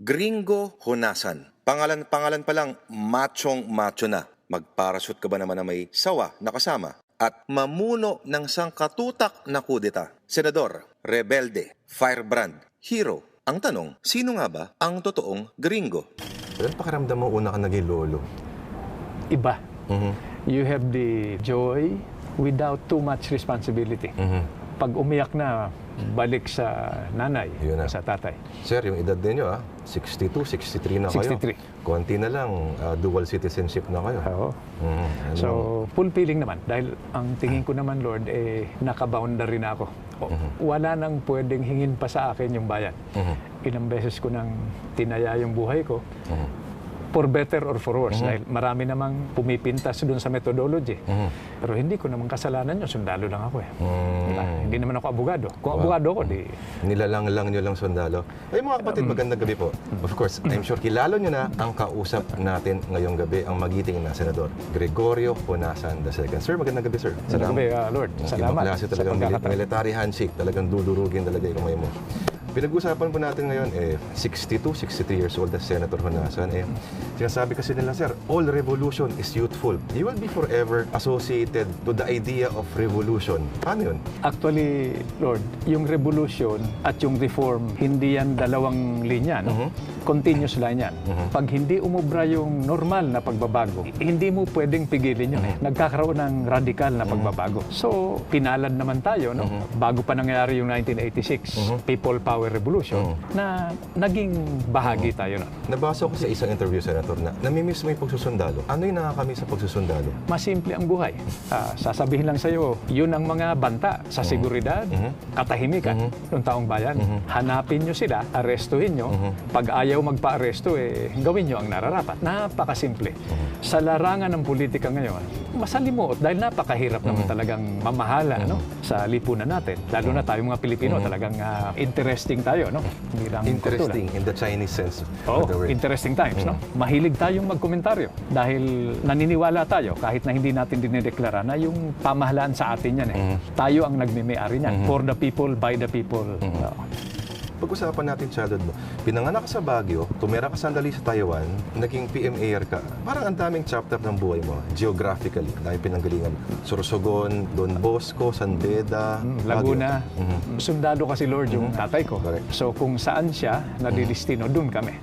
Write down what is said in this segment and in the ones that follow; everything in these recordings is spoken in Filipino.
Gringo Honasan. Pangalan pa lang, machong-macho na. Magparashoot ka ba naman na may sawa na kasama? At mamuno ng sangkatutak na kudeta. Senador, rebelde, firebrand, hero. Ang tanong, sino nga ba ang totoong gringo? Pero pakiramdam mo una ka naging lolo? Iba. You have the joy without too much responsibility. Pag umiyak na, balik sa nanay, sa tatay. Sir, yung edad ninyo 62, 63 na kayo. 63. Konti na lang, dual citizenship na kayo. Oo. So, fulfilling naman. Dahil ang tingin ko naman, Lord, nakaboundary na ako. Wala nang pwedeng hingin pa sa akin yung bayan. Ilang beses ko nang tinaya yung buhay ko. For better or for worse. Dahil marami namang pumipintas doon sa methodology. Pero hindi ko naman kasalanan yun. Sundalo lang ako diba? Hindi naman ako abogado. Kung abogado ako, di... Nilalang nyo lang sundalo. Ay mga kapatid, magandang gabi po. Of course, I'm sure kilala nyo na ang kausap natin ngayong gabi, ang magiting na Senador Gregorio Honasan II. Sir, magandang gabi, sir. Salamat. Magandang gabi, Lord. Salamat. Ibang klase talagang military handshake. Talagang dudurugin talaga yung kamay mo. Pinag-usapan po natin ngayon, 62, 63 years old na Senator Honasan. Sinasabi kasi nila, sir, all revolution is youthful. You will be forever associated to the idea of revolution. Paano yun? Actually, Lord, yung revolution at yung reform, hindi yan dalawang linya, no? Continuous line yan. Pag hindi umubra yung normal na pagbabago, hindi mo pwedeng pigilin yun. Nagkakaroon ng radikal na pagbabago. So, pinalad naman tayo, no? Bago pa nangyari yung 1986, People Power Revolution, na naging bahagi tayo nun. Nabasa ko sa isang interview, Senator, na namimiss mo yung pagsusundalo. Ano yung nakakamiss sa pagsusundalo? Masimple ang buhay. Sasabihin lang sa'yo, yun ang mga banta sa seguridad, katahimikan ng taong bayan. Hanapin nyo sila, arestuhin nyo. Pag ayaw magpa-aresto, gawin nyo ang nararapat. Napakasimple. Sa larangan ng politika ngayon, masalimuot dahil napakahirap naman talagang mamahala no? Sa lipunan natin. Lalo na tayo mga Pilipino, talagang interesting tayo, no? Interesting in the Chinese sense of the word. Interesting times, no? Mahilig tayong magkomentaryo dahil naniniwala tayo kahit na hindi natin dinedeklara na yung pamahalaan sa atin yan Tayo ang nagmimay-ari niyan. For the people, by the people. Pag-usapan natin childhood mo. Pinanganak ka sa Baguio, tumira ka sandali sa Taiwan, naging PMAR ka. Parang ang daming chapter ng buhay mo, geographically. Dahil pinanggalingan. Sorsogon, Don Bosco, San Beda, Laguna. Sundalo kasi, Lord, yung tatay ko. Correct. So kung saan siya nadidestino, doon kami.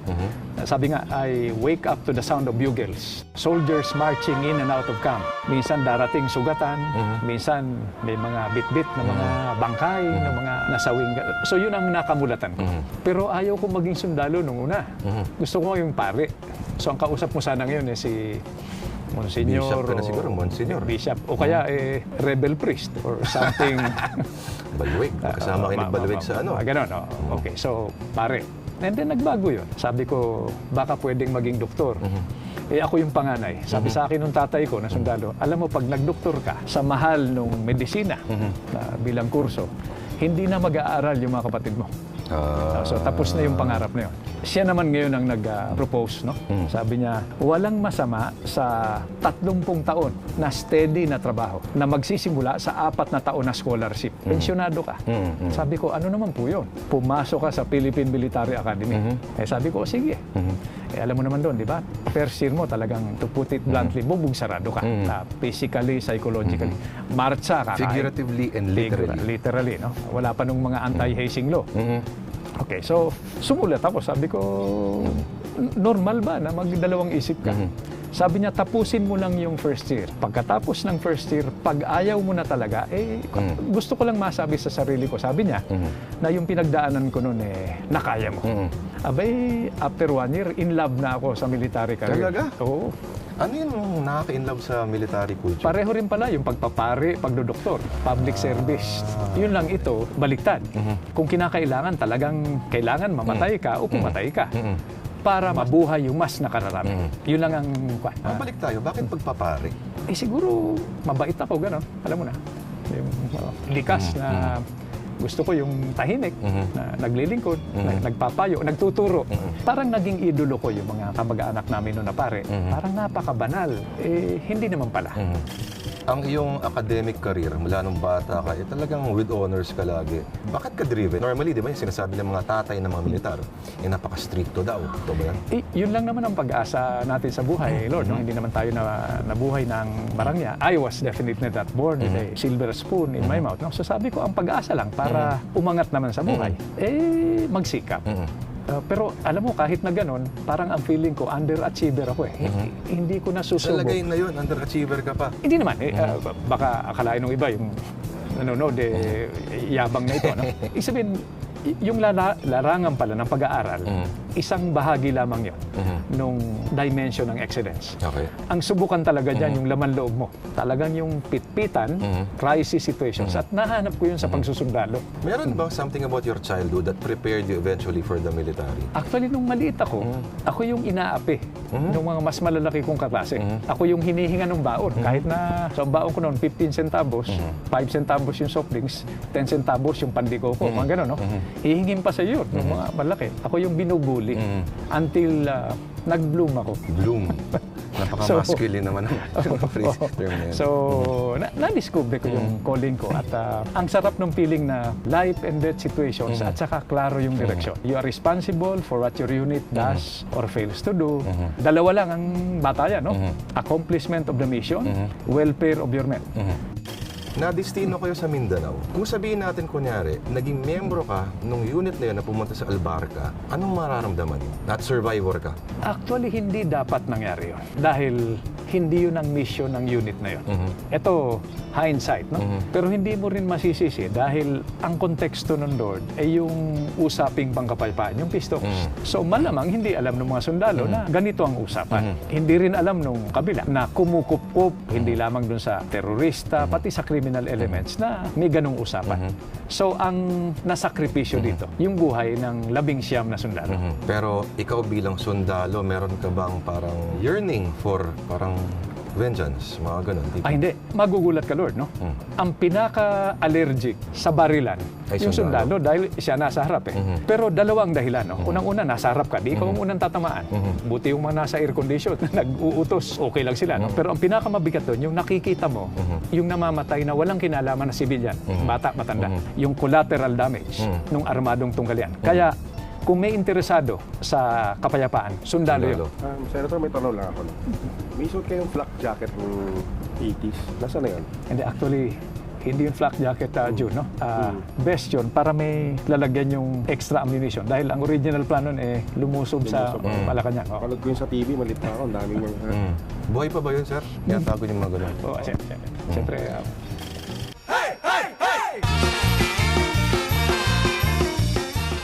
Sabi nga, I wake up to the sound of bugles. Soldiers marching in and out of camp. Minsan darating sugatan, minsan may mga bit-bit na mga bangkay, na mga nasawing. So yun ang nakamulatan ko. Pero ayaw ko maging sundalo nung una. Gusto ko yung pare. So ang kausap mo sana ngayon si Monsignor. Bishop ka na siguro, Monsignor. Bishop. O kaya rebel priest or something. Balwig. Kasama kayo ni Balwig sa ano. Ganon, okay. So, pare. And then nagbago yun. Sabi ko, baka pwedeng maging doktor. Ako yung panganay. Sabi sa akin ng tatay ko na sundalo, alam mo, pag nagdoktor ka, sa mahal ng medisina bilang kurso, hindi na mag-aaral yung mga kapatid mo. So tapos na yung pangarap na yun. Siya naman ngayon ang nag-propose, no? Sabi niya, walang masama sa 30 taon na steady na trabaho na magsisimula sa 4 na taon na scholarship. Pensyonado ka. Sabi ko, ano naman po yun? Pumasok ka sa Philippine Military Academy. Sabi ko, sige. Alam mo naman doon, di ba? First year mo talagang, to put it bluntly, bubog sarado ka. Physically, psychologically. Marcha ka. Figuratively and literally. Literally, no? Wala pa nung mga anti-hazing law. Okay, so sumulat ako. Sabi ko, normal ba na magdalawang isip ka? Sabi niya, tapusin mo lang yung first year. Pagkatapos ng first year, pag ayaw mo na talaga, gusto ko lang masabi sa sarili ko, sabi niya, na yung pinagdaanan ko noon, nakaya mo. Abay, after 1 year, in love na ako sa military career. Talaga? Oo. Ano yung nakaka-inlove sa military culture? Pareho rin pala yung pagpapare, pagdodoktor, public service. Yun lang ito, baliktad. Kung kinakailangan, talagang kailangan mamatay ka o pumatay ka. Para mabuhay yung mas nakararami. Yun lang ang... Balik tayo, bakit pagpapare? Siguro, mabait ako, gano'n. Alam mo na. Yung likas na... Gusto ko yung tahimik, na naglilingkod, nagpapayo, nagtuturo. Parang naging idolo ko yung mga kamag-anak namin noon na pare. Parang napakabanal. Hindi naman pala. Ang iyong academic career, mula nung bata ka, talagang with honors ka lagi. Bakit ka driven? Normally, di ba yung sinasabi ng mga tatay ng mga militar, napaka-stricto daw. Ito ba yan? Yun lang naman ang pag-asa natin sa buhay, Lord. No? Hindi naman tayo nabuhay ng marangya. I was definitely not born with a silver spoon in my mouth. No? So sabi ko, ang pag-asa lang para umangat naman sa buhay, magsikap. Pero alam mo, kahit na ganun, parang ang feeling ko, underachiever ako eh. Hindi ko nasusubok. Sa lagay na yun, underachiever ka pa. Hindi naman. Baka akalain ng iba yung nanonood, yabang na ito. No? Ibig sabihin, yung larangan pala ng pag-aaral, isang bahagi lamang yun nung dimension ng excellence. Okay. Ang subukan talaga dyan, yung laman loob mo. Talagang yung pitpitan, crisis situations, at nahanap ko yun sa pagsusundalo. Meron ba something about your childhood that prepared you eventually for the military? Actually, nung maliit ako, ako yung inaapi ng mga mas malalaki kong kaklase. Ako yung hinihinga ng baon. Kahit na sa baon ko noon, 15 centavos, 5 centavos yung soft drinks, 10 centavos yung pandiko ko, mga gano'n, no? Hihingin pa sa iyo, ng mga malaki. Ako yung binubuli until nag-bloom ako. Bloom. Napaka-masculine naman ang phrase term na yun. So, na-discover ko yung calling ko at ang sarap ng feeling na life and death situations at saka klaro yung direksyon. You are responsible for what your unit does or fails to do. Dalawa lang ang batayan, no? Accomplishment of the mission, welfare of your men. Na-destino kayo sa Mindanao. Kung sabihin natin, kunyari, naging membro ka nung unit na yun na pumunta sa Albarca, anong mararamdaman mo? Not survivor ka? Actually, hindi dapat nangyari yun. Dahil hindi yun ang mission ng unit na yun. Ito, hindsight, no? Pero hindi mo rin masisisi dahil ang konteksto ng Lord ay yung usaping pangkapayapaan, yung peace talks. So malamang hindi alam ng mga sundalo na ganito ang usapan. Hindi rin alam nung kabila na kumukup-kup, hindi lamang dun sa terorista, pati sa criminal elements na may ganong usapan. So ang nasakripisyo dito, yung buhay ng 19 na sundalo. Pero ikaw bilang sundalo, meron ka bang parang yearning for parang vengeance, mga ganun? Hindi. Magugulat ka, Lord, no? Ang pinaka-allergic sa barilan, Ay, yung sundalo, dahil siya nasa harap eh. Pero dalawang dahilan, no? Unang-una, nasa harap ka, di ikaw ang unang tatamaan. Buti yung mga nasa air condition, nag-uutos, okay lang sila, no? Pero ang pinakamabigat doon, yung nakikita mo, yung namamatay na walang kinalaman na sibilyan, bata, matanda, yung collateral damage ng armadong tunggalian. Kaya, kung may interesado sa kapayapaan, sundalo yun. Senator, may tanong lang ako. May suit kayong flak jacket ng 80s. Nasaan na yun? And actually, hindi yung flak jacket, June, no? Best yun para may lalagyan yung extra ammunition. Dahil ang original plan nun, lumusob sa Malacanang. Kapalad ko yun sa TV, malit na ako. Ang daming mga... Buhay pa ba yun, sir? Tinatago niyo mga ganun. Oo, siyempre.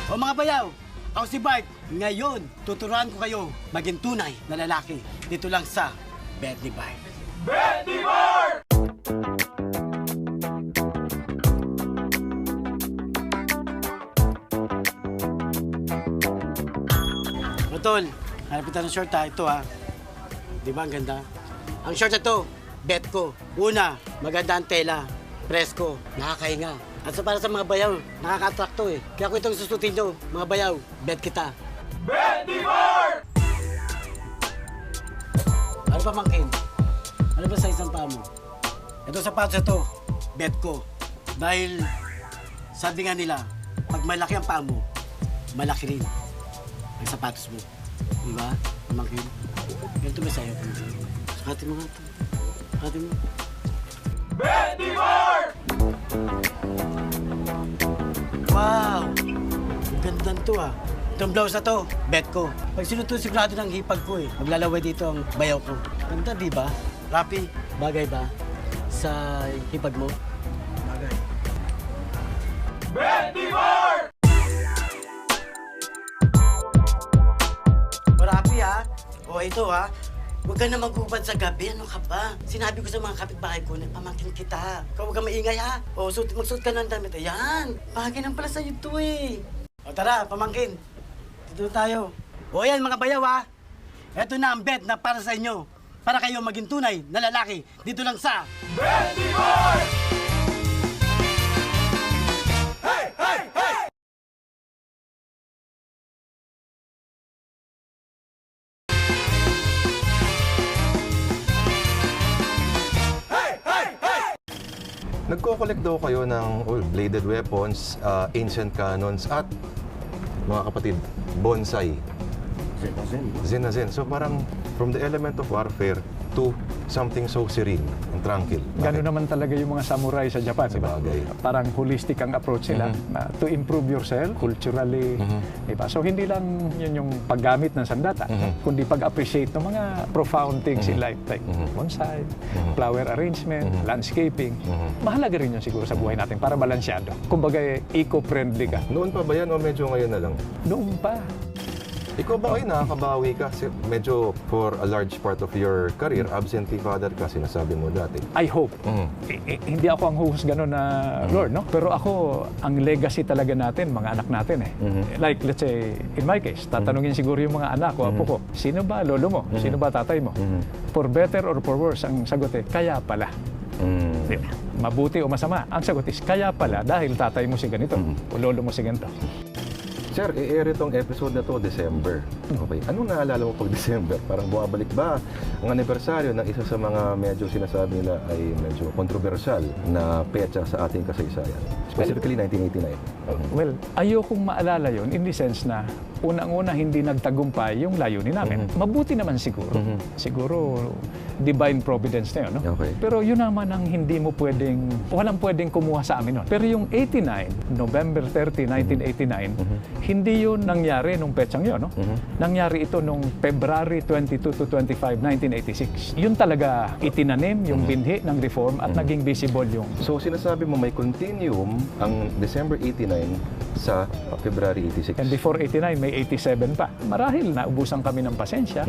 O mga bayaw, ako si Bart. Ngayon, tuturuan ko kayo maging tunay na lalaki. Dito lang sa Bet ni Bart. Bet ni Bart! Tol, hanapitan ng short ha. Ito ha. Di ba ang ganda? Ang short na to, bet ko. Una, maganda ang tela. Presko, nakakahinga. At para sa mga bayaw, nakaka-attract to eh. Kaya kung itong susutin nyo, mga bayaw, bet kita. Bet ni Bart! Ano pa, Mangkin? Ano ba sa isang paa mo? Ito sapatos na to, bet ko. Dahil, sabi nga nila, pag malaki ang paa mo, malaki rin ang sapatos mo. Di ba, Mangkin? Ganito ba sa'yo? Sakatin mo nga ito. Sakatin mo. Bet ni Bart! Wow! Ang ganda to ah. Itong blouse na to, bet ko. Pag sinuto sigurado ng hipag ko eh. Maglalaway dito ang bayaw ko. Ganda, di ba? Rapi, bagay ba sa hipag mo? Bagay. Bet ni Bart! Rapi ha? O ito ha? Huwag ka na mag-ubad sa gabi. Ano ka ba? Sinabi ko sa mga kapitbahay ko na pamangkin kita. Huwag ka maingay ha? O, magsuot ka ng damit. Ayan. Bagay lang pala sa'yo ito eh. O tara, pamangkin. Dito tayo. O ayan mga bayaw ha. Ito na ang bet na para sa inyo. Para kayo maging tunay na lalaki. Dito lang sa... Bet ni Bart! Nagko-collect daw kayo ng bladed weapons, ancient cannons, at mga kapatid, bonsai. Zen na zen. So parang from the element of warfare to something so serene and tranquil. Gano'n naman talaga yung mga samurai sa Japan, di ba? Sabagay. Parang holistic ang approach nila na to improve yourself culturally, di ba? So hindi lang yun yung paggamit ng sandata, kundi pag-appreciate ng mga profound things in life like bonsai, flower arrangement, landscaping. Mahalaga rin yun siguro sa buhay natin para balansyado. Kumbaga, eco-friendly ka. Noon pa ba yan o medyo ngayon na lang? Noon pa. Ikaw ba kayo nakakabawi ka? Kasi medyo for a large part of your career, absentee father ka, sinasabi mo dati. I hope. Hindi ako ang huhus gano'n na Lord, no? Pero ako, ang legacy talaga natin, mga anak natin eh. Like, let's say, in my case, tatanungin siguro yung mga anak ko, apo ko, sino ba lolo mo? Sino ba tatay mo? For better or for worse, ang sagot eh, kaya pala. Diba? Mabuti o masama, ang sagot is, kaya pala dahil tatay mo si ganito, o lolo mo si ganito. Sir, i-air itong episode na to December. Okay. Anong naalala mo pag December? Parang bumabalik ba ang anibersaryo ng isa sa mga medyo sinasabi nila ay medyo kontrobersyal na petsa sa ating kasaysayan? Specifically 1989. Well, ayokong maalala yon in the sense na unang-una hindi nagtagumpay yung layunin namin. Mabuti naman siguro. Siguro divine providence na yun, no? Okay. Pero yun naman ang hindi mo pwedeng, walang pwedeng kumuha sa amin nun. Pero yung 89, November 30, 1989, hindi yun nangyari nung petsang yun, no? Nangyari ito nung February 22 to 25, 1986. Yun talaga itinanim yung binhi ng reform at naging visible yung... So sinasabi mo may continuum ang December 89 sa February 86. And before 89, may 87 pa. Marahil naubusan kami ng pasensya,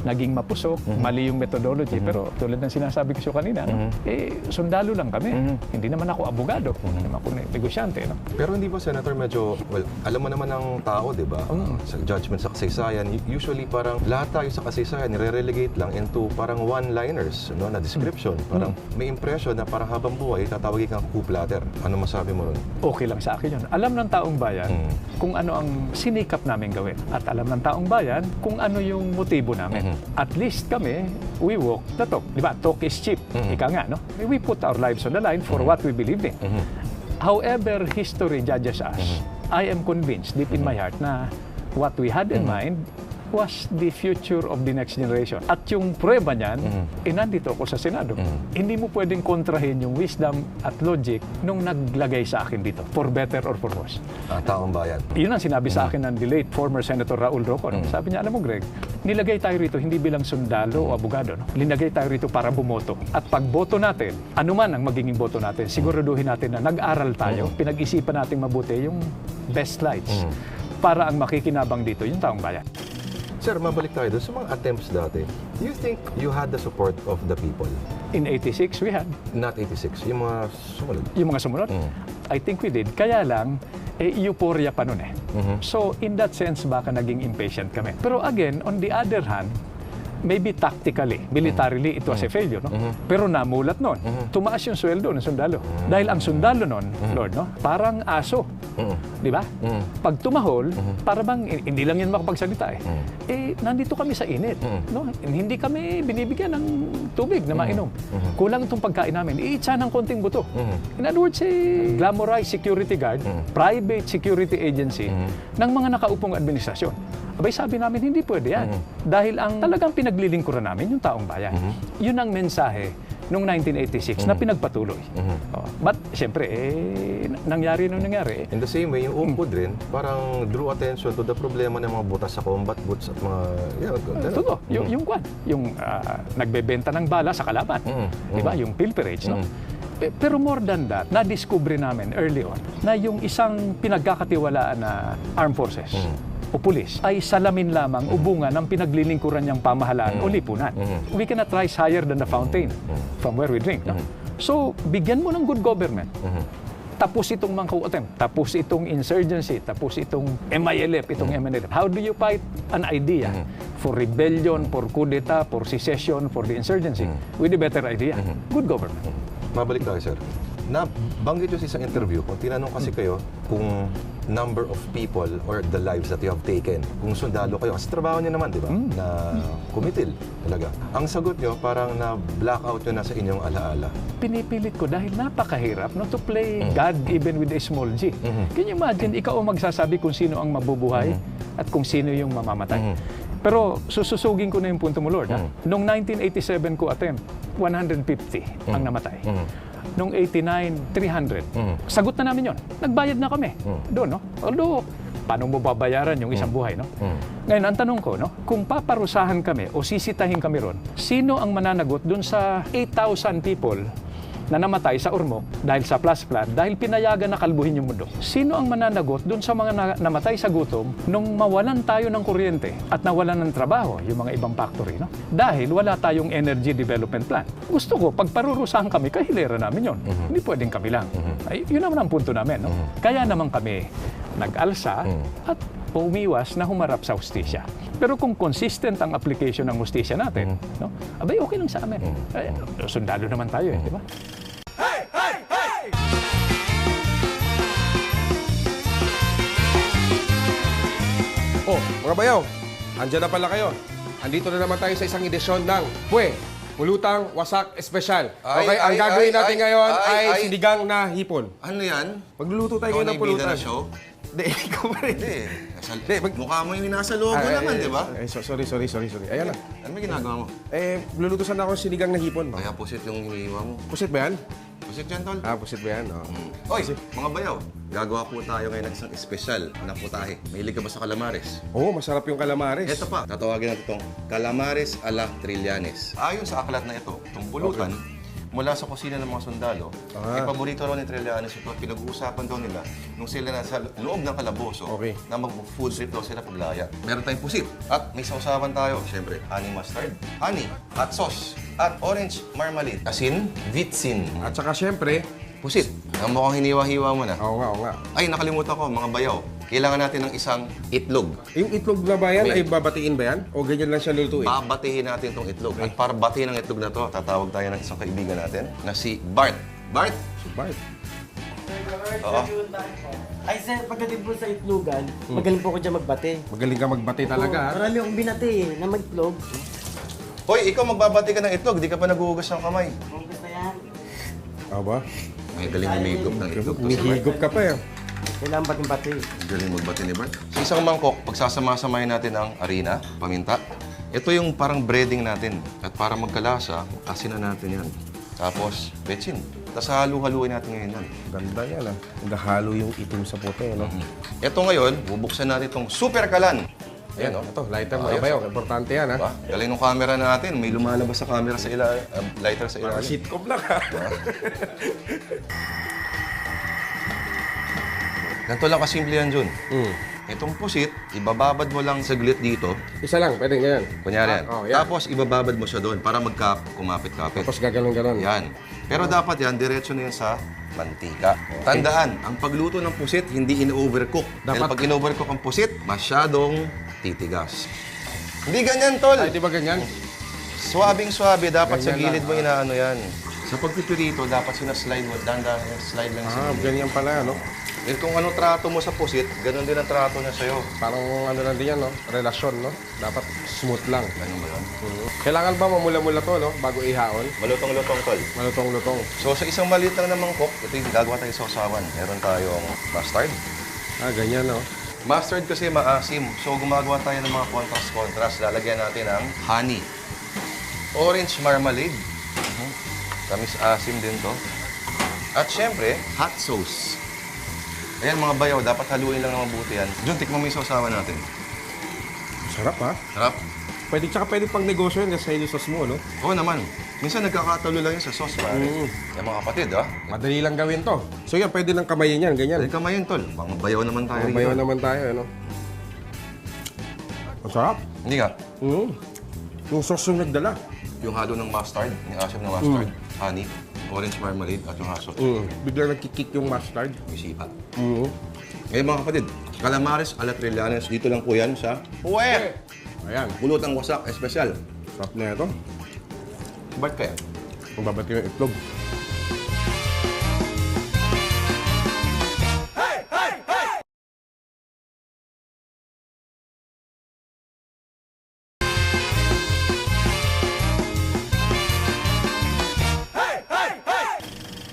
naging mapusok, mali yung methodology. Pero tulad ng sinasabi ko kanina, no? Sundalo lang kami. Hindi naman ako abogado. Hindi naman ako negosyante. No? Pero hindi ba, Senator, medyo, well, alam mo naman ng tao, di ba? Sa judgment sa kasaysayan, usually parang lahat tayo sa kasaysayan, nire-relegate lang into parang one-liners, no, na description. Parang may impression na parang habang buhay, tatawagin kang coup-platter. Ano masabi mo ron? Okay lang sa akin yun. Alam ng taong bayan kung ano ang sinikap namin gawin. At alam ng taong bayan kung ano yung motibo namin. At least kami, we walk the talk. Di ba? Talk is cheap. Ika nga, no? We put our lives on the line for what we believe in. However history judges us, I am convinced deep in my heart na what we had in mind was the future of the next generation. At yung prueba niyan, nandito ako sa Senado. Hindi mo pwedeng kontrahin yung wisdom at logic nung naglagay sa akin dito, for better or for worse. Taong bayan. Yun ang sinabi sa akin ng the late former Senator Raul Roco. Sabi niya, alam mo Greg, nilagay tayo rito hindi bilang sundalo o abogado. No? Linagay tayo rito para bumoto. At pag boto natin, anuman ang magiging boto natin, siguraduhin natin na nag-aral tayo, pinag-isipan natin mabuti yung best slides para ang makikinabang dito yung taong bayan. Sir, mabalik tayo doon sa mga attempts dati. Do you think you had the support of the people? In 86, we had. Not 86, yung mga sumunod. Yung mga sumunod? I think we did. Kaya lang, euphoria pa nun eh. So, in that sense, baka naging impatient kami. Pero again, on the other hand, maybe tactically, militarily, it was a failure, no? Pero namulat nun. Tumaas yung sweldo ng sundalo. Dahil ang sundalo nun, Lord, no? Parang aso. Di ba? Pag tumahol, para bang, hindi lang yan makapagsalita eh. Nandito kami sa init. No? Hindi kami binibigyan ng tubig na mainom. Kulang itong pagkain namin. Iitsa ng konting buto. In other words, glamorized security guard, private security agency ng mga nakaupong administrasyon. Abay, sabi namin, hindi pwede yan. Dahil ang talagang pinaglilingkuran namin yung taong bayan. Yun ang mensahe noong 1986 na pinagpatuloy. But, siyempre, nangyari nung nangyari. In the same way, yung UPOD rin, parang drew attention to the problema ng mga butas sa combat boots at mga... Totoo. Yung kwan. Yung nagbebenta ng bala sa kalaban. Diba? Yung pilferage, no? Pero more than that, na-discover namin early on na yung isang pinagkakatiwalaan na armed forces, o pulis ay salamin lamang ubungan ng pinaglilingkuran niyang pamahalaan o lipunan. We cannot rise higher than the fountain from where we drink. No? So, bigyan mo ng good government. Tapos itong mga attempt, tapos itong insurgency, tapos itong MILF, itong MNLF. How do you fight an idea for rebellion, for coup d'etat, for secession, for the insurgency? With a better idea. Good government. Mabalik tayo, sir. Nabanggit yun sa isang interview, kung tinanong kasi kayo kung number of people or the lives that you have taken. Kung sundalo kayo, kasi trabaho niyo naman, di ba? Na kumitil talaga. Ang sagot niyo, parang na-blackout nyo na sa inyong alaala. Pinipilit ko dahil napakahirap no, to play God even with a small G. Can you imagine, ikaw ang magsasabi kung sino ang mabubuhay at kung sino yung mamamatay? Pero sususugin ko na yung punto mo, Lord. Noong 1987 ko attempt, 150 ang namatay. Noong 89, 300. Sagot na namin yon. Nagbayad na kami. Doon, no? Although, paano mo babayaran yung isang buhay, no? Ngayon, ang tanong ko, no? Kung paparusahan kami o sisitahin kami ron, sino ang mananagot doon sa 8,000 people na namatay sa Ormoc dahil sa plus flood, dahil pinayagan na kalbuhin yung mundo? Sino ang mananagot doon sa mga namatay sa gutom nung mawalan tayo ng kuryente at nawalan ng trabaho yung mga ibang factory, no? Dahil wala tayong energy development plan. Gusto ko, pag parurusahan kami, kahilera namin yon. Hindi pwedeng kami lang. Ay, yun naman ang punto namin, no? Kaya naman kami nag-alsa at umiwas na humarap sa hustisya. Pero kung consistent ang application ng hustisya natin, no? Abay, okay lang sa amin. Ay, sundalo naman tayo, di ba? Oh, mga bayaw, andyan na pala kayo. Andito na naman tayo sa isang edisyon ng Pwe, Pulutang Wasak Espesyal. Okay, ang gagawin natin ngayon ay sinigang na hipon. Ano yan? Magluluto tayo ngayon ng pulutan. na show? Hindi, ikaw pa rin. Mukha mo yung nasa logo naman, di ba? Sorry. Ayan na. Ano may ginagawa mo? Luluto sana ako ng sinigang na hipon. Kaya pusit yung hinihiwa mo. Pusit ba yan? Pusit yan, tol. Pusit ba yan? Oy, mga bayaw, gagawa po tayo ngayon ng isang espesyal na putahe. Mahilig ka ba sa calamares? Oo, masarap yung calamares. Ito pa, tatawagin natin itong calamares a la Trillanes. Ayon sa aklat na ito, itong pulutan, mula sa kusina ng mga sundalo, paborito raw ni Trillanes ito. Pinag-uusapan daw nila nung sila nasa loob ng kalaboso na mag-food trip daw sila paglaya. Meron tayong pusit at may sausawan tayo. Siyempre, honey mustard, honey, hot sauce, at orange marmalade. Asin, vitsin. At saka siyempre, Pusit. Ang mukhang hiniwa-hiwa mo na. oo nga. Ay, nakalimutan ko, mga bayaw. Kailangan natin ng isang itlog. Yung itlog na ba yan, ay babatiin ba yan? O ganyan lang siya lulutuin? Babatiin natin itong itlog. At para batiin ang itlog na to, tatawag tayo ng isang kaibigan natin na si Bart. Bart? Bart. Oo. Ay, sir, pagdating po sa itlogan, magaling po ko dyan magbate. Magaling ka magbati talaga, ha? Marami akong binate na mag-itlog. Hoy, ikaw magbabati ka ng itlog, di ka pa naguhugas ng kamay. Kung gusto yan, Aba, May galing humigop ng itlog to si Bart. umihigop ka pa, eh. kailangan bating-bati. Galing magbati ni Bart. Sa isang mangkok, pagsasama-samahin natin ang harina, paminta. Ito yung parang breading natin. At para magkalasa, asinan natin yan. Tapos, betsin. Tapos halu-haluin natin ngayon yan. Ganda yan, ha? Nagahalo yung itim sa puti, no? Ito ngayon, bubuksan natin itong super kalan. Ayan, oh. Ito, lighter mga bayo. Importante yan, ha? Diba? Galing ng camera natin. May lumalabas sa camera sa lighter sa ilalim. Sitcom lang, ha? Ganito lang kasimple yan, Jun. Itong pusit, ibababad mo lang saglit dito. Isa lang, pwede ganyan. Kunyari yan. yan. Tapos ibababad mo siya doon para kumapit-kapit. Tapos gaganon-ganon. Yan. Pero dapat yan, diretso na yan sa mantika. Tandaan, ang pagluto ng pusit, hindi in-overcook. Dahil Dapat- pag in-overcook ang pusit, masyadong titigas. Hindi ganyan, tol. Ay, di ba ganyan? Swabing-swabe, dapat sa Ganyan gilid mo inaano yan. Sa pagpipirito, dapat sinaslide mo. Dahan-dahan, slide lang sa gilid. Ganyan pala, no? Eh, kung ano trato mo sa pusit, ganun din ang trato niya sa'yo. Parang ano lang din yan, no? Relasyon, no? Dapat smooth lang. Ganun ba yun? Kailangan ba mamula-mula to, no? Bago ihaon? Malutong-lutong, tol. Malutong-lutong. So, sa isang maliit lang na mangkok, ito yung gagawa tayo sa usawan. Meron tayong mustard. Ganyan, no? Mustard kasi maasim. So, gumagawa tayo ng mga contrast-contrast. Lalagyan natin ng honey. Orange marmalade. Tamis asim din to. At syempre, hot sauce. Ayan mga bayaw, dapat haluin lang ng mabuti yan. Jun, tikman mo yung sausawan natin. Sarap, ha? Sarap. Pwede pang negosyo yun kasi sa sauce mo, no? Oo naman. Minsan nagkakatalo lang yun sa sauce, pare. Yung mga kapatid, ha? Madali lang gawin to. So yan, pwede lang kamayin yan, ganyan. Dahil kamayin, tol. Mga bayaw naman tayo rito. Kamayin naman tayo, ano? Ang sarap. Hindi nga. Yung sauce yung nagdala. Yung halo ng mustard, yung asim ng mustard, honey, orange marmalade, at yung hot sauce. Biglang nagkikik yung mustard. May sipa. Ngayon mga kapatid, calamares a la Trillanes, dito lang po yan sa Pwe! Ayan, Pulutang Wasak Espesyal. sarap na ito. Ba't kaya? Kung babati yung itlog.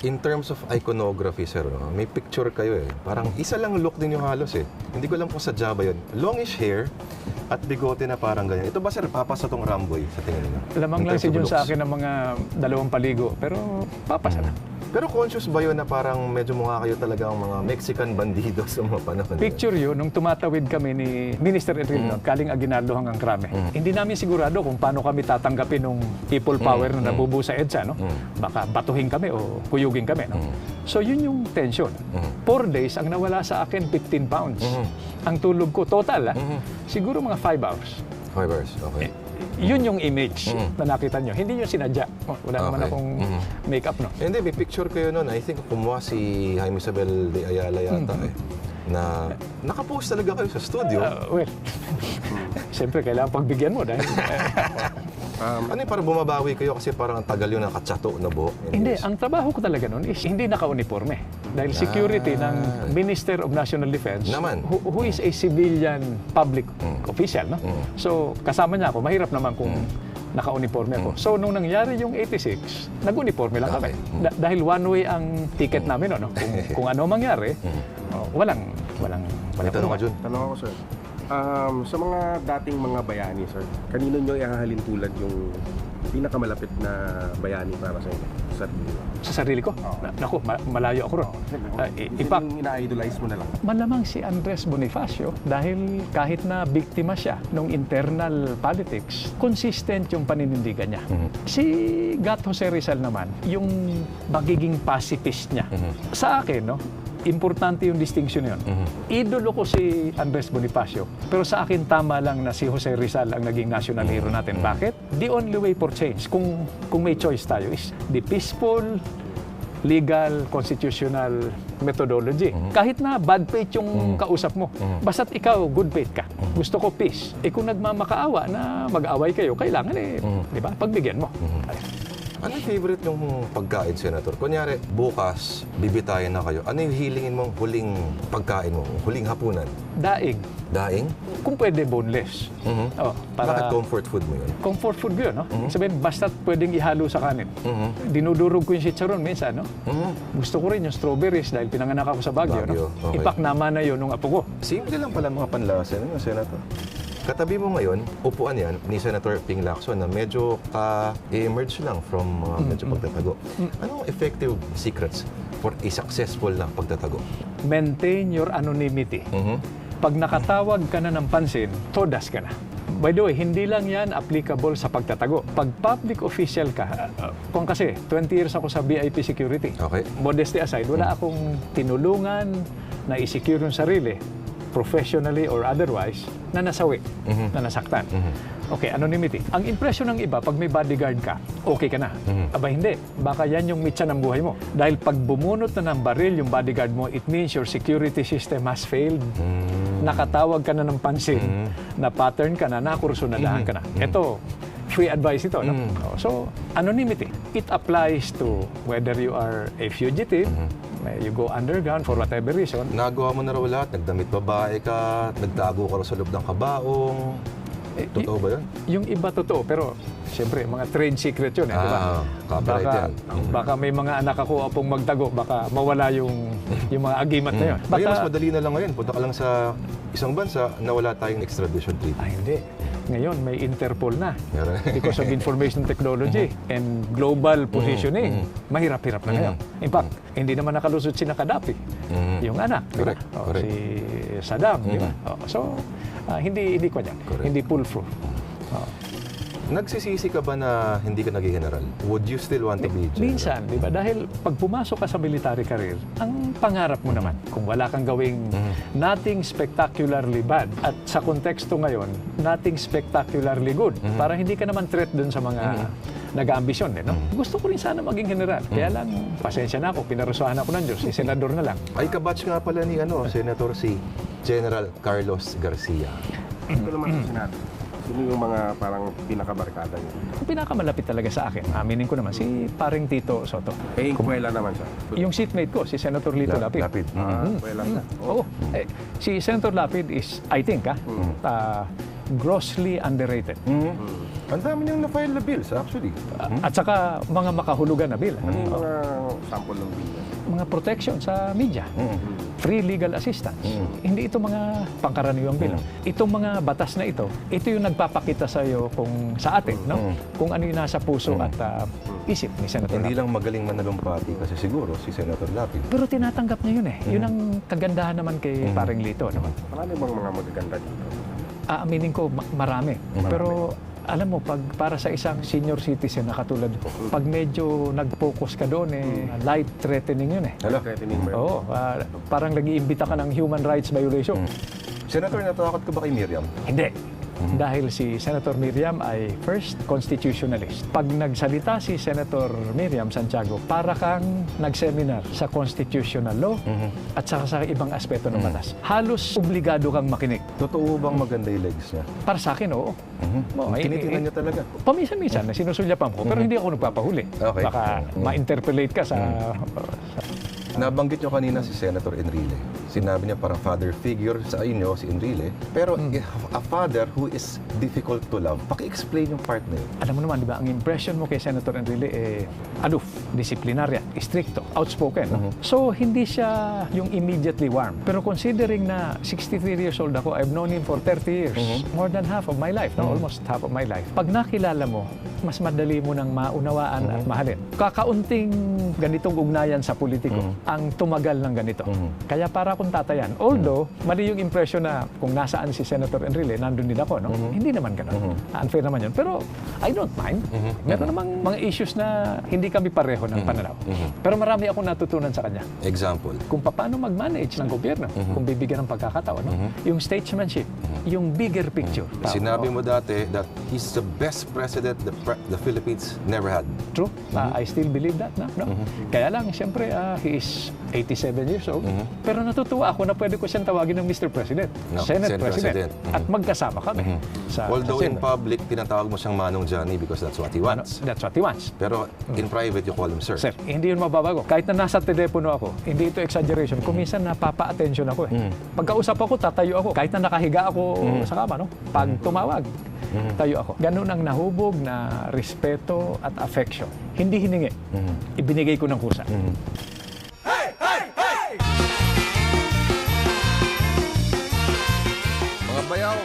In terms of iconography, sir, no, may picture kayo eh. Parang isa lang look din yung halos eh. Hindi ko lang kung sadya ba yun. Longish hair at bigote na parang ganyan. Ito ba, sir, papasa tong Ramboy sa tingin niyo? Lamang In lang terms si of Jun sa looks. akin ng mga dalawang paligo, pero papasa na. Pero conscious ba yun na parang medyo mukha kayo talagang mga Mexican bandido sa mga panahon? Picture yun, nung tumatawid kami ni Minister Enrile, Kaling Aguinaldo hanggang Krame. Hindi namin sigurado kung paano kami tatanggapin nung people power na nabubuo sa EDSA. No? Baka batuhin kami o kuyugin kami. No? So yun yung tension. 4 days, ang nawala sa akin, 15 pounds. Ang tulog ko, total, siguro mga 5 hours. 5 hours, okay. Yun yung image na nakita nyo. Hindi yung sinadya. Wala naman Okay. akong make-up, no? Hindi, may picture kayo noon. I think kumuha si Jaime Isabel de Ayala yata eh. Na nakapost talaga kayo sa studio. Well, siyempre, kailangan pagbigyan mo dahil... Ano yung parang bumabawi kayo kasi parang ang tagal yun nakatsato na buhok? Hindi, ang trabaho ko talaga noon is hindi naka-uniforme. Dahil security ng Minister of National Defense, Naman. who is a civilian public official, no? So, kasama niya ako, mahirap naman kung naka-uniforme ako. So, nung nangyari yung 86, nag-uniforme lang kami. Dahil one way ang ticket namin, no? Kung ano mangyari, walang May tanong ka, Jun? Tanong ako, sir. Sa mga dating mga bayani, sir, kanino nyo ihahalin tulad yung pinakamalapit na bayani para sa inyo? sa sarili ko. Naku, malayo ako ron. In fact, ina-idolize mo na lang. malamang si Andres Bonifacio dahil kahit na biktima siya ng internal politics, consistent yung paninindigan niya. Si Gat Jose Rizal naman, yung magiging pacifist niya. Sa akin, no, importante yung distinction yun. Idolo ko si Andres Bonifacio, pero sa akin tama lang na si Jose Rizal ang naging national hero natin. Bakit? The only way for change, kung may choice tayo, is the peaceful, legal, constitutional methodology. Kahit na bad faith yung kausap mo, basta't ikaw good faith ka. Gusto ko peace. Kung nagmamakaawa na mag-away kayo, kailangan di ba? Pagbigyan mo. Ano yung favorite yung pagkain, Senator? Kunyari, bukas, bibitayin na kayo. Ano yung hilingin mong huling pagkain mo? Huling hapunan? Daing. Daing? Kung pwede, boneless. Bakit comfort food mo yun? Comfort food ko yun, no? Sabihin, basta't pwedeng ihalo sa kanin. Dinudurog ko yung chicharon minsan, no? Gusto ko rin yung strawberries dahil pinanganak ako sa Baguio, Baguio, no? okay. Ipak naman na yun nung apo ko. Simple lang pala mga panlasa ninyo, Senator. Katabi mo ngayon, upuan yan ni Senator Ping Lacson na medyo ka-emerge lang from medyo pagtatago. Anong effective secrets for a successful na pagtatago? Maintain your anonymity. Pag nakatawag ka na ng pansin, todas ka na. By the way, hindi lang yan applicable sa pagtatago. Pag public official ka, kung kasi 20 years ako sa VIP security. Okay. Modesty aside, wala akong tinulungan na i-secure yung sarili, professionally or otherwise, na nasawi, na nasaktan. Okay, anonymity. Ang impression ng iba, pag may bodyguard ka, okay ka na. Aba hindi, baka yan yung mitsa ng buhay mo. Dahil pag bumunot na ng baril yung bodyguard mo, it means your security system has failed. Nakatawag ka na ng pansin, na pattern ka na, nakursunadahan ka na. Ito, free advice ito. No? So, anonymity. It applies to whether you are a fugitive, you go underground for whatever reason. Nagawa mo na raw lahat, nagdamit babae ka, nagtago ka raw sa loob ng kabaong. Totoo ba yun? Yung iba totoo, pero siyempre, mga trade secret yun. Di ba? Copyright yan. Baka may mga anak ako apong magtago, baka mawala yung mga agimat na yun. Ngayon, mas madali na lang ngayon. Punta ka lang sa isang bansa na wala tayong extradition treaty. Hindi. Ngayon, may Interpol na. Meron. Because of information technology and global positioning, mahirap-hirap na ngayon. In fact, hindi naman nakalusot si Gaddafi. Yung anak, di ba? Correct. Si Saddam, di ba? So, hindi ko yan. Hindi foolproof. Nagsisisi ka ba na hindi ka naging general? Would you still want to be general? Minsan, di ba? Dahil pag pumasok ka sa military career, ang pangarap mo naman, kung wala kang gawing nothing spectacularly bad, at sa konteksto ngayon, nothing spectacularly good, para hindi ka naman threat dun sa mga nag-aambisyon. No? Gusto ko rin sana maging general. Kaya lang, pasensya na ako, pinarusahan ako ng Diyos, si senador na lang. Ay, kabatch nga pala ni Senator si General Carlos Garcia. Ito naman sa Senado. Sino yung mga parang pinakabarkada niyo? Ang pinakamalapit talaga sa akin, aminin ko naman, si paring Tito Soto. Kuwela naman siya. Yung seatmate ko, si Senator Lito Lapid. Kuwela siya. Oo. Si Senator Lapid is, I think, grossly underrated. Ang dami niyang na-file na bills, actually. At saka mga makahulugan na bill. Ano yung mga sample ng bill? Mga protection sa media. Free legal assistance. Hindi ito mga pangkaraniwang bill. Itong mga batas na ito yung nagpapakita sa iyo kung sa atin, no? Kung ano yung nasa puso at isip ni Senator Hindi Lapid. lang magaling manalumpati kasi siguro si Senator Lapid. Pero tinatanggap niya yun eh. Yun ang kagandahan naman kay Paring Lito. No? Marami bang mga magaganda dito? Aaminin ko, marami. Pero alam mo, para sa isang senior citizen na katulad ko, pag medyo nag-focus ka doon, light threatening yun eh. Hello? Threatening ba yun? Oo, parang nag-iimbita ka ng human rights violation. Senator, natakot ka ba kay Miriam? Hindi. Dahil si Senator Miriam ay first constitutionalist. Pag nagsalita si Senator Miriam Santiago, para kang nag-seminar sa constitutional law at saka sa ibang aspeto ng batas. Halos obligado kang makinig. Totoo bang maganda yung legs niya? Para sa akin, oo. Tinitingnan niya talaga. Paminsan-minsan na sinusulyapan ko, pero hindi ako nagpapahuli. Okay. Baka ma-interpolate ka sa... Nabanggit niyo kanina si Senator Enrile. Sinabi niya parang father figure sa inyo, si Enrile. Pero a father who is difficult to love. Paki-explain yung part na yun. Alam mo naman, di ba, ang impression mo kay Senator Enrile aloof, disiplinarya, stricto, outspoken. So, hindi siya yung immediately warm. Pero considering na 63 years old ako, I've known him for 30 years. More than half of my life, no? Almost half of my life. Pag nakilala mo, mas madali mo nang maunawaan at mahalin. Kakaunting ganitong ugnayan sa politiko ang tumagal ng ganito. Kaya para akong tatayan. Although, mali yung impression na kung nasaan si Senator Enrile, nandun din ako, no? Hindi naman ganun. Unfair naman yun. Pero I don't mind. Meron namang mga issues na hindi kami pareho ng pananaw. Pero marami akong natutunan sa kanya. Example. Kung paano mag-manage ng gobyerno, kung bibigyan ng pagkakataon, no? Yung statesmanship, yung bigger picture. Sinabi mo dati that he's the best president the Philippines never had. True. I still believe that. No? Kaya lang, siyempre, he is 87 years old. Pero natutuwa ako na pwede ko siyang tawagin ng Mr. President, No, Senate Senate President. President. At magkasama kami. Although sa in Senate. public, tinatawag mo siyang Manong Johnny because that's what he wants. That's what he wants. Pero in private, you call him sir. Sir, hindi yun mababago. Kahit na nasa telepono ako, hindi ito exaggeration. Kung minsan napapa-attention ako Pagkausap ako, tatayo ako. Kahit na nakahiga ako sa kama, no? Pag tumawag, tayo ako. Ganun ang nahubog na respeto at affection. Hindi hiningi. Ibinigay ko ng kusa. Mga bayaw,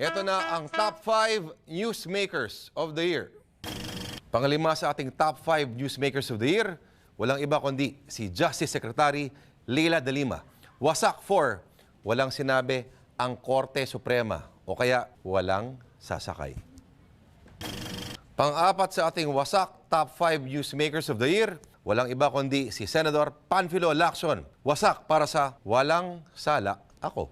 eto na ang top 5 newsmakers of the year. Pangalima sa ating top 5 newsmakers of the year, walang iba kundi si Justice Secretary Leila De Lima. Wasak 4, walang sinabi ang Korte Suprema o kaya walang sasakay. Pang-apat sa ating wasak top 5 newsmakers of the year, walang iba kundi si Senador Panfilo Lacson. Wasak para sa walang sala ako.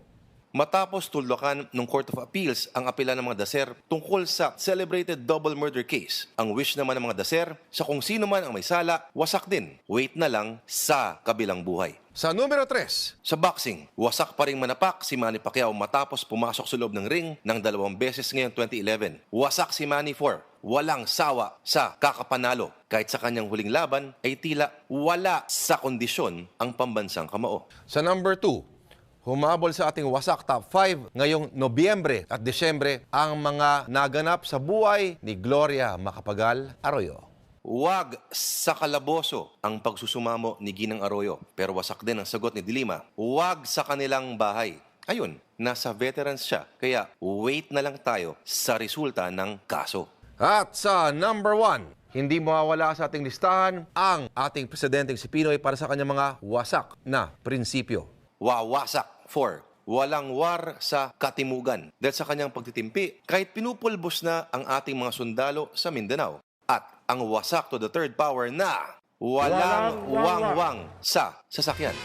Matapos tuldukan ng Court of Appeals ang apela ng mga daser tungkol sa celebrated double murder case, ang wish naman ng mga daser sa kung sino man ang may sala, wasak din. Wait na lang sa kabilang buhay. Sa numero 3, sa boxing, wasak pa ring manapak si Manny Pacquiao matapos pumasok sa loob ng ring ng 2 beses ngayong 2011. Wasak si Manny 4, walang sawa sa kakapanalo. Kahit sa kanyang huling laban ay tila wala sa kondisyon ang pambansang kamao. Sa number 2, humabol sa ating wasak top 5 ngayong Nobyembre at Desyembre ang mga naganap sa buhay ni Gloria Macapagal Arroyo. Huwag sa kalaboso ang pagsusumamo ni Ginang Arroyo, pero wasak din ang sagot ni De Lima. Huwag sa kanilang bahay. Ayun, nasa veterans siya, kaya wait na lang tayo sa resulta ng kaso. At sa number 1, hindi mawawala sa ating listahan ang ating presidenteng si Pinoy para sa kanyang mga wasak na prinsipyo. Wawasak 4. Walang war sa katimugan dahil sa kanyang pagtitimpi kahit pinupulbos na ang ating mga sundalo sa Mindanao. At ang wasak to the third power na walang wang-wang sa sasakyan.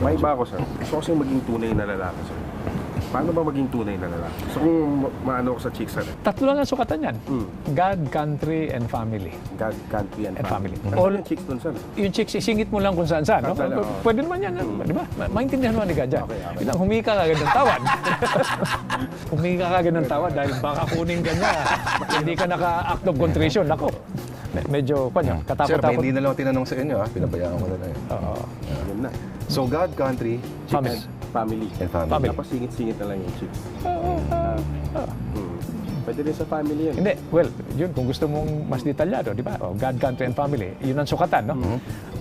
May iba ako, sir. Gusto ko siyang maging tunay na lalaki, sir. Paano ba maging tunay na lalaki? Gusto kong maano ko sa chicks, ano? Tatlo lang ang sukatan yan. God, country, and family. God, country, and family. All Yung chicks dun saan? yung chicks, isingit mo lang kung saan-saan. No? Saan, oo. Pwede naman yan, di ba? Maintindihan mo ni God dyan. Okay. Ilang humika ka agad ng tawad. Humika ka agad ng tawad dahil baka kunin ka niya. Hindi ka naka-act of contrition. Ako, medyo, Sir, may katakot-takot. hindi na lang tinanong sa inyo, pinabayaan ko na lang. Oo. Yun na. So, God, country, Family. Family. and family. Family. Tapos singit-singit na lang yung chicks. Pwede rin sa family yun. Hindi, well, yun, kung gusto mong mas detalyado, di ba? Oh, God, country, and family, yun ang sukatan, no?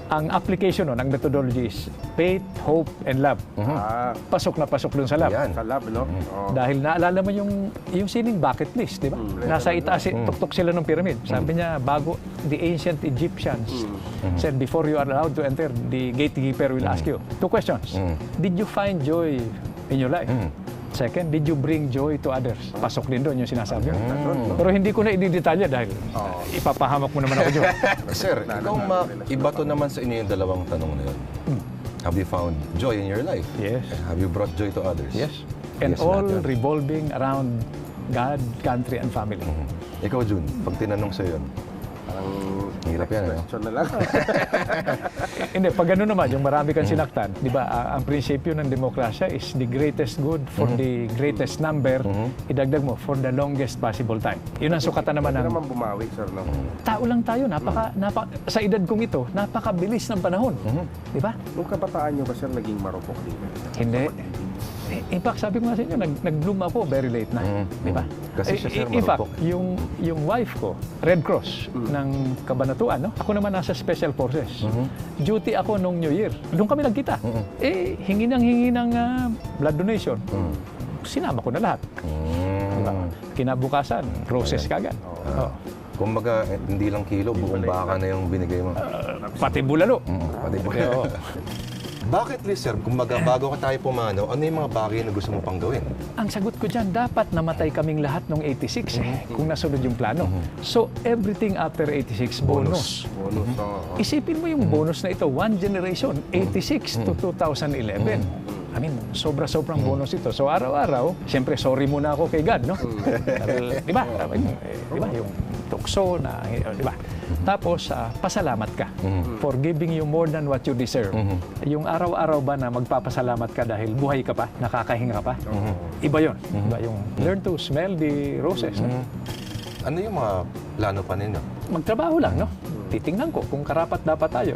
Ang application nun, ang methodology is faith, hope, and love. Ah, Pasok na pasok dun sa love. Yan. sa love, no? Oo. Dahil naalala mo yung sining bucket list, di ba? Nasa itaas, tuktok sila ng pyramid. Sabi niya, bago, the ancient Egyptians said, before you are allowed to enter, the gatekeeper will ask you 2 questions. Did you find joy in your life? Second, did you bring joy to others? Pasok din doon yung sinasabi. Pero hindi ko na i-detalya dahil ipapahamak mo naman ako dyan. Sir, ibato naman sa inyo yung dalawang tanong na yun. Have you found joy in your life? Yes. Have you brought joy to others? Yes. And Yes, all lahat yun. revolving around God, country, and family. Ikaw, Jun, pag tinanong sa'yo yun, Parang hirap yan, ano? question na lang. Hindi, pag gano'n naman, yung marami kang sinaktan, di ba, ang prinsipyo ng demokrasya is the greatest good for the greatest number, idagdag mo, for the longest possible time. Yun ang sukatan naman Hindi ng naman bumawi, sir, no? tao lang tayo, sa edad kong ito, napakabilis ng panahon. Di ba? Nung kabataan nyo ba, sir, naging marupok din? Hindi. In fact, sabi ko nga sa inyo, nag-bloom ako very late na. Di ba? Kasi siya, sir, In fact, marupok. yung wife ko, Red Cross ng Kabanatuan, no? Ako naman nasa Special Forces. Duty ako nung New Year. Doon kami nagkita. Hingi ng blood donation. Sinama ko na lahat. Diba? Kinabukasan, roses kagad. Oh. Kumbaga, hindi lang kilo, buong baka na yung binigay mo. Pati bulalo. Pati po. Oo. Bakit, Liz, sir, kumbaga bago ka tayo pumanaw, ano yung mga bagay na gusto mo pang gawin? Ang sagot ko dyan, dapat namatay kaming lahat nung 86 kung nasunod yung plano. So, everything after 86, bonus. Bonus, oo. Isipin mo yung bonus na ito, one generation, 86 to 2011. I mean, sobra-sobrang bonus ito. So, araw-araw, siyempre, sorry muna ako kay God, no? Dahil, di ba? Di ba? Yung tukso na, di ba? Tapos, pasalamat ka for giving you more than what you deserve. Yung araw-araw ba na magpapasalamat ka dahil buhay ka pa, nakakahinga ka pa? Iba yun. Iba yung learn to smell the roses. No? Ano yung mga plano pa ninyo? Magtrabaho lang, no? Titingnan ko kung karapat dapat tayo,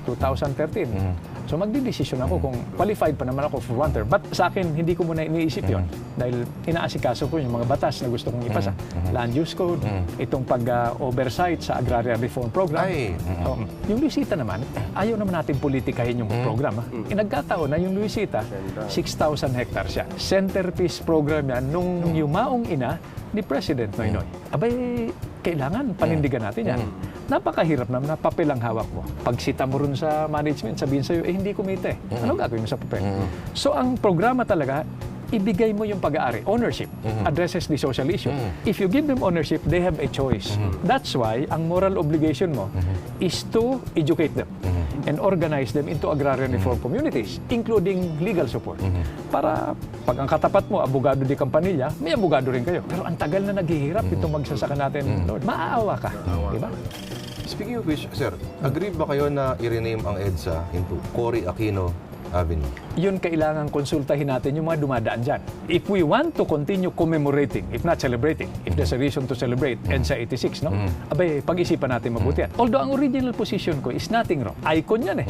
2013. So magdidesisyon ako kung qualified pa naman ako for one term. But sa akin, hindi ko muna iniisip yon dahil inaasikaso ko yung mga batas na gusto kong ipasa. Land use code, itong pag-oversight sa agrarian reform program. Yung Luisita naman, ayaw naman natin politikahin yung program. Nagkataon na yung Luisita, 6,000 hectares siya. Centerpiece program yan nung yumaong ina ni President Noynoy. Abay, kailangan panindigan natin yan. Napakahirap naman na papel ang hawak mo. Pag sita mo rin sa management, sabihin sa'yo, hindi kumite. Ano gagawin mo sa papel? So ang programa talaga, ibigay mo yung pag-aari. Ownership addresses the social issue. If you give them ownership, they have a choice. That's why ang moral obligation mo is to educate them and organize them into agrarian reform communities, including legal support. Para pag ang katapat mo, abogado di kampanilya, may abogado rin kayo. Pero ang tagal na naghihirap itong magsasaka natin, Lord. Maaawa ka. Diba? Speaking of which, sir, agree ba kayo na i-rename ang EDSA into Cory Aquino Avenue? Yun kailangan konsultahin natin yung mga dumadaan dyan. If we want to continue commemorating, if not celebrating, if there's a reason to celebrate EDSA 86, no? Abay, pag-isipan natin mabuti yan. Although ang original position ko is nothing wrong. Icon yan eh.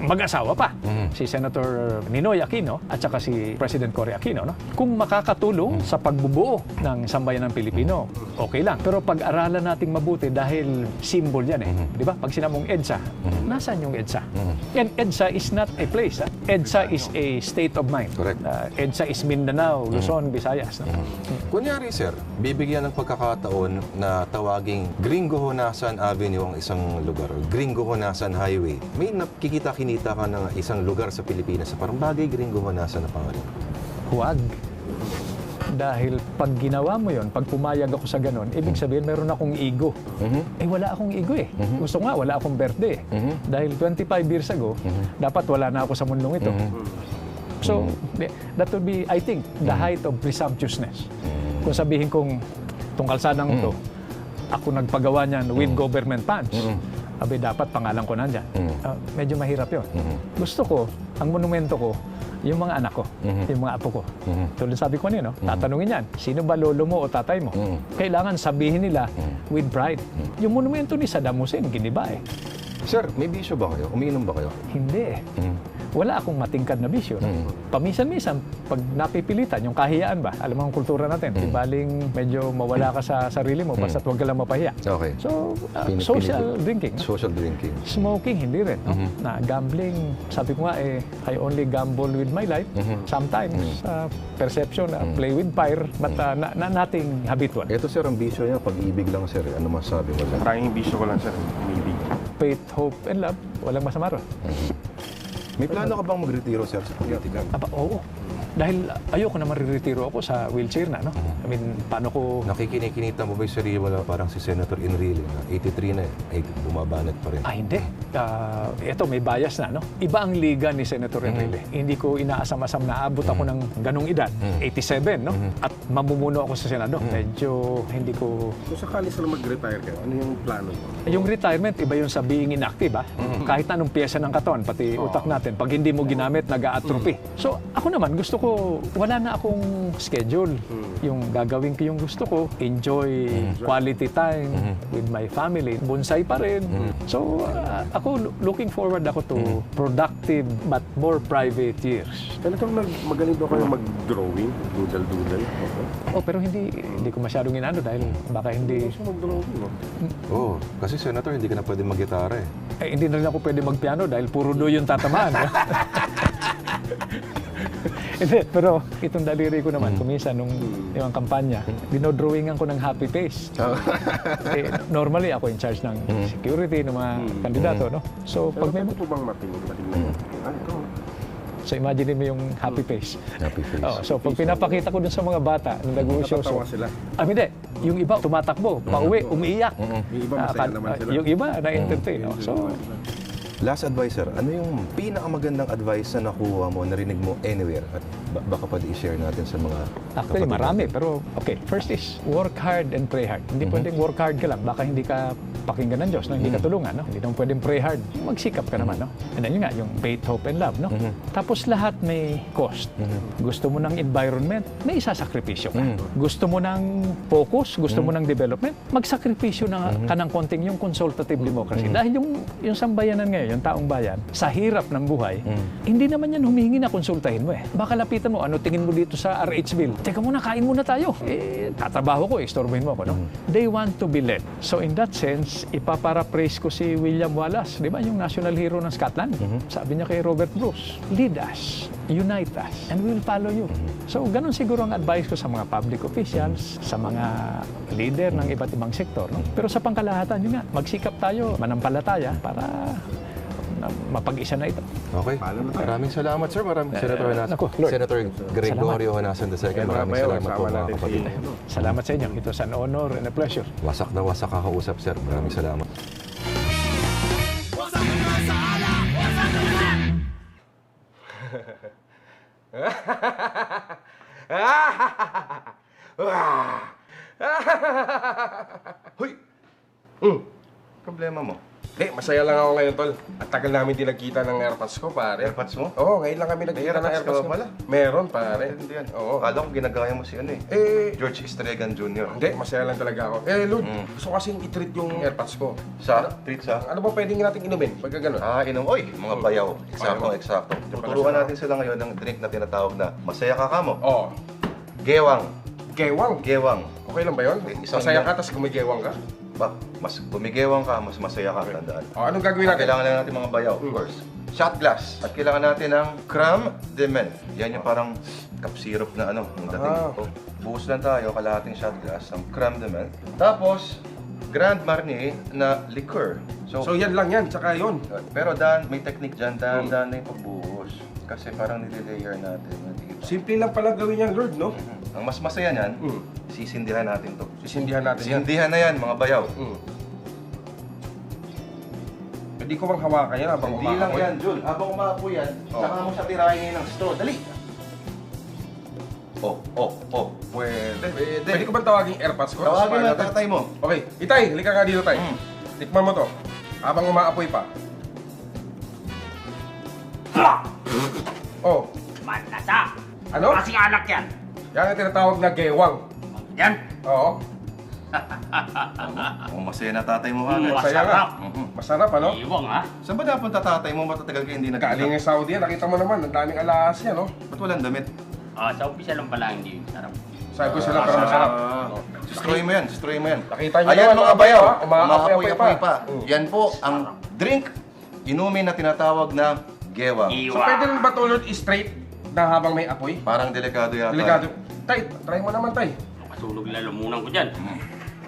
Mag-asawa pa. Si Senator Ninoy Aquino at saka si President Cory Aquino. No? Kung makakatulong sa pagbubuo ng sambayan ng Pilipino, okay lang. Pero pag-aralan nating mabuti dahil symbol yan eh. Di ba? Pag sinamong EDSA, nasaan yung EDSA? And EDSA is not a place. EDSA is a state of mind. Correct. EDSA is Mindanao, Luzon, Visayas. No? Kunyari, sir, bibigyan ng pagkakataon na tawaging Gringo Honasan Avenue ang isang lugar, Gringo Honasan Highway. May nakikita-kinita ka ng isang lugar sa Pilipinas, parang bagay Gringo Honasan na pangalan. Huwag. Dahil pag ginawa mo yon, pag pumayag ako sa ganon, ibig sabihin meron akong ego. Wala akong ego eh. Gusto nga, wala akong birthday. Dahil 25 years ago, dapat wala na ako sa mundong ito. So, that would be, I think, the height of presumptuousness. Kung sabihin kong, itong kalsadang ito, ako nagpagawa niyan with government funds, abay dapat pangalan ko nandyan. Medyo mahirap yun. Gusto ko, ang monumento ko, yung mga anak ko, yung mga apo ko. Tulad sabi ko kanina, tatanungin yan, sino ba lolo mo o tatay mo? Kailangan sabihin nila with pride. Yung monumento ni Saddam Hussein, giniba eh. Sir, may bisyo ba kayo? Umiinom ba kayo? Hindi eh. Wala akong matingkad na bisyo. Paminsan-minsan, pag napipilitan, yung kahiyaan ba? Alam mo ang kultura natin, ibaling medyo mawala ka sa sarili mo, basta't huwag ka lang mapahiya. Okay. So, social drinking. Social drinking. Smoking, hindi rin. No? Na gambling, sabi ko nga I only gamble with my life. Sometimes, perception, play with fire, but nothing habitual. Ito sir, ang bisyo niya, pag-ibig lang sir. Ano masabi mo sir? Maraming bisyo ko lang, sir. Umibig. Faith, hope, and love, walang masama ron. May plano ka bang magretiro sir sa politika? Oo. Dahil ayoko na mariretiro ako sa wheelchair na, no? I mean, paano ko... Nakikinikinita mo ba yung sarili mo na parang si Senator Enrile na 83 na eh, bumabanat pa rin? Hindi. Ito, may bias na, no? Iba ang liga ni Senator Enrile. Hindi ko inaasam-asam na abot ako ng ganong edad, 87, no? At mamumuno ako sa Senado. Medyo hindi ko... Kung sakali sila mag-retire kayo, ano yung plano mo? Yung retirement, iba yung sa being inactive, ha? Kahit anong pyesa ng katawan, pati utak natin, pag hindi mo ginamit, nag-a-atrophy. So, ako naman, gusto ko, wala na akong schedule. Yung gagawin ko yung gusto ko, enjoy quality time with my family. Bonsai pa rin. So, ako, looking forward ako to productive but more private years. Talagang magaling ba kayo mag-drawing? Doodle-doodle? Pero hindi ko masyadong inano dahil baka hindi... Gusto mag-drawing mo? Oo, kasi Senator, hindi ka na pwede mag-gitara eh. Hindi na rin ako pwede magpiano dahil puro do yung tatamaan. Hindi, pero itong daliri ko naman, kuminsan nung yung kampanya, dinodrawingan ko ng happy face. Normally, ako in charge ng security ng mga kandidato, no? So, Pero pag may... pwede po bang matingin? Ito. So, imagine mo yung happy face. Happy face. So, pag pinapakita ko dun sa mga bata na nag-uusyoso, Natatawa sila. hindi. Yung iba, tumatakbo, pauwi, umiiyak. Yung iba, masaya naman sila. Yung iba, na-entertain. So, Last advisor, ano yung pinakamagandang advice na nakuha mo, narinig mo anywhere? At baka pwede i-share natin sa mga actually, kapatid marami. natin. Pero, okay, first is work hard and pray hard. Hindi pwedeng work hard ka lang. Baka hindi ka pakinggan ng Diyos, no? Hindi ka tulungan. No? Hindi naman pwedeng pray hard. Magsikap ka naman. No? And then yun nga, yung faith, hope, and love. No? Tapos lahat may cost. Gusto mo ng environment, may isasakripisyo ka. Gusto mo ng focus, gusto mo ng development, magsakripisyo na ka ng konting yung consultative democracy. Dahil yung sambayanan ngayon, yung taong bayan, sa hirap ng buhay, hindi naman yan humingi na konsultahin mo eh. Baka lapitan mo, ano tingin mo dito sa RH bill? Teka muna, kain muna tayo. Tatrabaho ko, istorbohin mo ako, no? They want to be led. So in that sense, ipaparapraise ko si William Wallace, di ba, yung national hero ng Scotland? Sabi niya kay Robert Bruce, lead us, unite us, and we'll follow you. So ganun siguro ang advice ko sa mga public officials, sa mga leader ng iba't ibang sektor, no? Pero sa pangkalahatan, yun nga, magsikap tayo, manampalataya para mapag-isa na ito. Okay. Maraming salamat, sir. Maraming Senator Honasan. Naku, Lord. Senator Gregorio Honasan II. Maraming salamat po, mga kapatid. Salamat sa inyo. Ito is an honor and a pleasure. Wasak na wasak kakausap, sir. Maraming salamat. Hoy! Problema mo? Masaya lang ako ngayon, tol. At tagal namin din nagkita ng airpods ko, pare. Airpods mo? Oo, ngayon lang kami nagkita ng airpods airpods ka ko. ba pala? Meron, pare. Hindi yan. Oo. Kala ko ginagaya mo si ano eh. George Estregan Jr. Hindi, masaya lang talaga ako. Lord, gusto ko kasing i-treat yung airpods ko. Sa? Treat sa? Ano ba pwedeng natin inumin pagka gano'n? Inom. Oy, mga bayaw. Eksakto. Tuturuan natin sila ngayon ng drink na tinatawag na Masaya Ka Kamo. Oo. Gewang. Gewang. Okay lang ba yun? Isang Masaya yan. ka, tapos gumigewang ka? Mas bumigewang ka, mas masaya ka, tandaan. Anong gagawin natin? Kailangan lang natin mga bayaw, of course. Shot glass. At kailangan natin ng crème de menthe. Yan yung parang cup syrup na ano, yung dating ito. Buhos lang tayo, kalahating shot glass ng crème de menthe. Tapos, Grand Marnier na liqueur. So yan lang yan, tsaka yun. Pero may technique dyan, dahan na yung pagbuhos. Kasi parang nililayer natin. Simple lang pala gawin yan, Lord, no? Ang mas masaya niyan, sisindihan natin to. Sisindihan natin yan. Sindihan na yan, mga bayaw. Pwede Pwede ko bang hawakan yan habang Hindi lang umaapoy? yan, Jun. Habang umaapoy yan, Oh. saka mo siya tirahin ng straw. Dali! Oh. Pwede. Pwede. Pwede ko bang tawagin AirPods ko? Tawagin mo Tapos ang tatay mo. Okay. Itay, halika nga dito, tay. Mm. Tikman mo to. Habang umaapoy pa. Oh. Manasa! Ano? Kasing anak yan! Yan ang tinatawag na gewang. Yan! Oo. Kung masaya na tatay mo agad. Mm. Masaya nga. Masarap. Masarap, ano? Iwang ha? Saan ba napunta tatay mo? Matatagal ka hindi Galing nagkita? ng Saudi yan. Nakita mo naman, ang daming alahas yan, no? Ba't walang damit? Sa umpisa lang pala hindi sarap. Sabi ko sila, pero masarap. Destroy mo yan, destroy mo yan. Nakita niyo Ayan naman, mga bayaw, umaapoy-apoy umaapoy-apoy pa. pa. Yan po ang drink, inumin na tinatawag na gewang. So, pwede rin ba tulad straight na habang may apoy? Parang delikado yata. Delikado. Tay, try mo naman, tay. Masunog lalamunan ko dyan.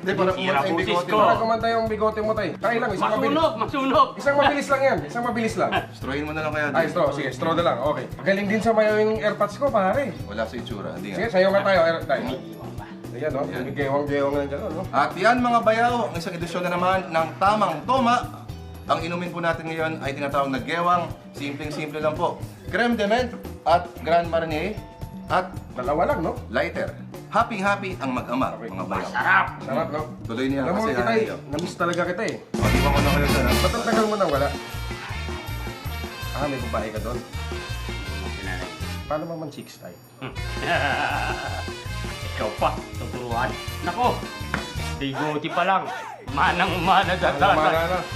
Hindi, parang Sira kumanta yung busis bigote ko. mo. Para kumanta yung bigote mo, tay. Try lang, isang mabilis. Masunog! Isang mabilis lang yan. Isang mabilis lang. Destroyin mo na lang kaya. Ay, straw. Sige, straw na lang. Okay. Galing din sa mayo yung AirPods ko, pare. Wala sa itsura, hindi Sige, nga. sayo nga tayo. Tay. Iwang pa. Ayan, no? May gewang-gewang na dyan, no? At yan mga bayaw, ang isang edisyon na naman ng Tamang Toma. Ang inumin po natin ngayon ay tinatawag na gewang. Simpleng-simple lang po. Creme de menthe at Grand Marnier at Dalawa lang, no? lighter. Happy-happy ang mag-ama, mga bayaw. Sarap! Sarap, no? Tuloy niya Alam mo, kasi kita hani. na-miss talaga kita eh. Iwan ko na kayo dyan, ha? Ba't ang tagal mo nang wala? May babae ka doon. Sinanay. Paano naman chicks tayo? Ikaw pa, tuturuan. Nako! Bigote pa lang. Manang-mana Manang-mana datan.